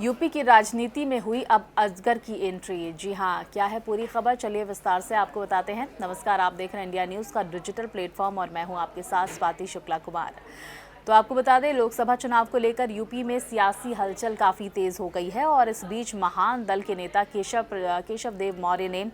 UP की राजनीति में हुई अब अजगर की एंट्री। जी हां, क्या है पूरी खबर, चलिए विस्तार से आपको बताते हैं। नमस्कार, आप देख रहे हैं इंडिया न्यूज़ का डिजिटल प्लेटफॉर्म और मैं हूं आपके साथ स्वाति शुक्ला कुमार। तो आपको बता दें, लोकसभा चुनाव को लेकर यूपी में सियासी हलचल काफ़ी तेज़ हो गई है और इस बीच महान दल के नेता केशव देव मौर्य ने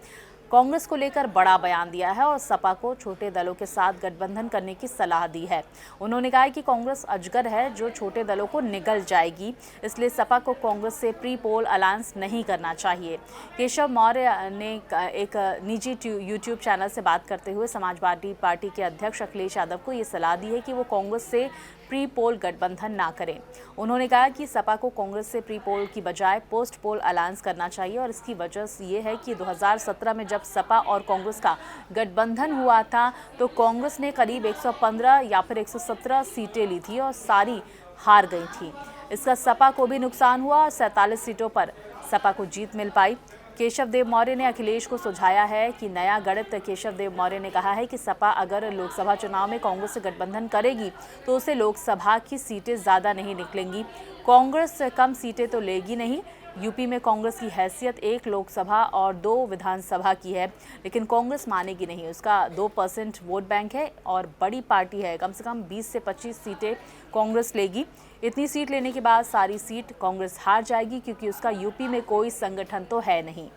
कांग्रेस को लेकर बड़ा बयान दिया है और सपा को छोटे दलों के साथ गठबंधन करने की सलाह दी है। उन्होंने कहा है कि कांग्रेस अजगर है जो छोटे दलों को निगल जाएगी, इसलिए सपा को कांग्रेस से प्री पोल अलायंस नहीं करना चाहिए। केशव मौर्य ने एक निजी यूट्यूब चैनल से बात करते हुए समाजवादी पार्टी के अध्यक्ष अखिलेश यादव को ये सलाह दी है कि वो कांग्रेस से प्री पोल गठबंधन ना करें। उन्होंने कहा कि सपा को कांग्रेस से प्री पोल की बजाय पोस्ट पोल अलायंस करना चाहिए और इसकी वजह ये है कि 2017 में जब सपा और कांग्रेस का गठबंधन हुआ था तो कांग्रेस ने करीब 115 या फिर 117 सीटें ली थी और सारी हार गई थी। इसका सपा को भी नुकसान हुआ और 47 सीटों पर सपा को जीत मिल पाई। केशव देव मौर्य ने अखिलेश को सुझाया है कि नया गणित। केशव देव मौर्य ने कहा है कि सपा अगर लोकसभा चुनाव में कांग्रेस से गठबंधन करेगी तो उसे लोकसभा की सीटें ज़्यादा नहीं निकलेंगी। कांग्रेस कम सीटें तो लेगी नहीं। यूपी में कांग्रेस की हैसियत 1 लोकसभा और 2 विधानसभा की है, लेकिन कांग्रेस मानेगी नहीं। उसका 2% वोट बैंक है और बड़ी पार्टी है, कम से कम 20 से 25 सीटें कांग्रेस लेगी। इतनी सीट लेने के बाद सारी सीट कांग्रेस हार जाएगी क्योंकि उसका यूपी में कोई संगठन तो है नहीं।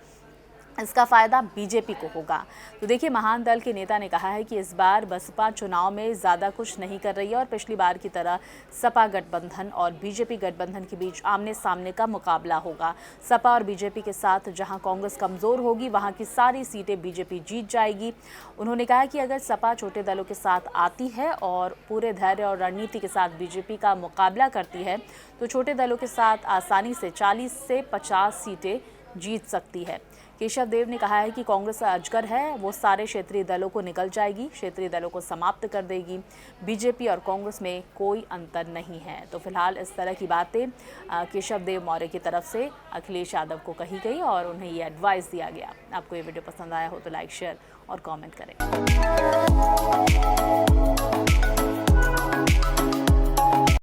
इसका फायदा बीजेपी को होगा। तो देखिए, महान दल के नेता ने कहा है कि इस बार बसपा चुनाव में ज़्यादा कुछ नहीं कर रही है और पिछली बार की तरह सपा गठबंधन और बीजेपी गठबंधन के बीच आमने सामने का मुकाबला होगा। सपा और बीजेपी के साथ जहां कांग्रेस कमज़ोर होगी वहां की सारी सीटें बीजेपी जीत जाएगी। उन्होंने कहा कि अगर सपा छोटे दलों के साथ आती है और पूरे धैर्य और रणनीति के साथ बीजेपी का मुकाबला करती है तो छोटे दलों के साथ आसानी से 40 से 50 सीटें जीत सकती है। केशव देव ने कहा है कि कांग्रेस अजगर है, वो सारे क्षेत्रीय दलों को निकल जाएगी, क्षेत्रीय दलों को समाप्त कर देगी। बीजेपी और कांग्रेस में कोई अंतर नहीं है। तो फिलहाल इस तरह की बातें केशव देव मौर्य की तरफ से अखिलेश यादव को कही गई और उन्हें ये एडवाइस दिया गया। आपको ये वीडियो पसंद आया हो तो लाइक, शेयर और कमेंट करें।